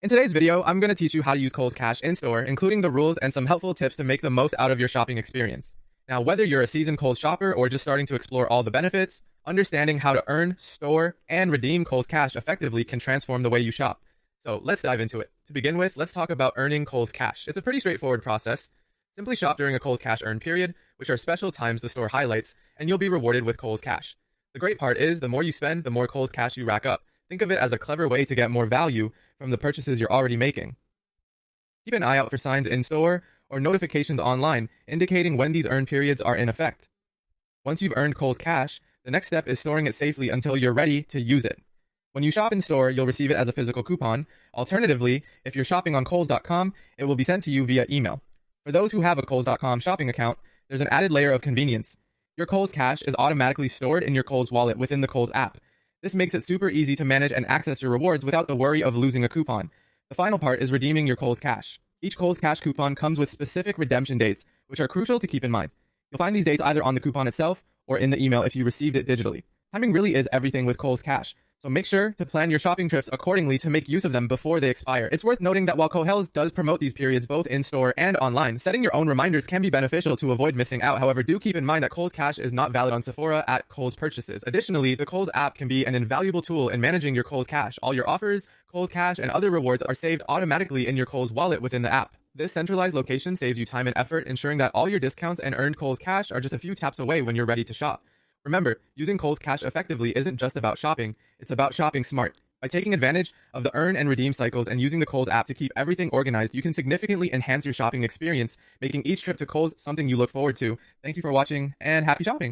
In today's video, I'm going to teach you how to use Kohl's Cash in-store, including the rules and some helpful tips to make the most out of your shopping experience. Now, whether you're a seasoned Kohl's shopper or just starting to explore all the benefits, understanding how to earn, store, and redeem Kohl's Cash effectively can transform the way you shop. So let's dive into it. To begin with, let's talk about earning Kohl's Cash. It's a pretty straightforward process. Simply shop during a Kohl's Cash earn period, which are special times the store highlights, and you'll be rewarded with Kohl's Cash. The great part is, the more you spend, the more Kohl's Cash you rack up. Think of it as a clever way to get more value from the purchases you're already making. Keep an eye out for signs in-store or notifications online indicating when these earn periods are in effect. Once you've earned Kohl's Cash, the next step is storing it safely until you're ready to use it. When you shop in store, you'll receive it as a physical coupon. Alternatively, if you're shopping on Kohls.com, it will be sent to you via email. For those who have a Kohls.com shopping account, there's an added layer of convenience. Your Kohl's Cash is automatically stored in your Kohl's wallet within the Kohl's app. This makes it super easy to manage and access your rewards without the worry of losing a coupon. The final part is redeeming your Kohl's Cash. Each Kohl's Cash coupon comes with specific redemption dates, which are crucial to keep in mind. You'll find these dates either on the coupon itself or in the email if you received it digitally. Timing really is everything with Kohl's Cash, so make sure to plan your shopping trips accordingly to make use of them before they expire. It's worth noting that while Kohl's does promote these periods both in-store and online, setting your own reminders can be beneficial to avoid missing out. However, do keep in mind that Kohl's Cash is not valid on Sephora at Kohl's purchases. Additionally, the Kohl's app can be an invaluable tool in managing your Kohl's Cash. All your offers, Kohl's Cash, and other rewards are saved automatically in your Kohl's wallet within the app. This centralized location saves you time and effort, ensuring that all your discounts and earned Kohl's Cash are just a few taps away when you're ready to shop. Remember, using Kohl's Cash effectively isn't just about shopping, it's about shopping smart. By taking advantage of the earn and redeem cycles and using the Kohl's app to keep everything organized, you can significantly enhance your shopping experience, making each trip to Kohl's something you look forward to. Thank you for watching, and happy shopping!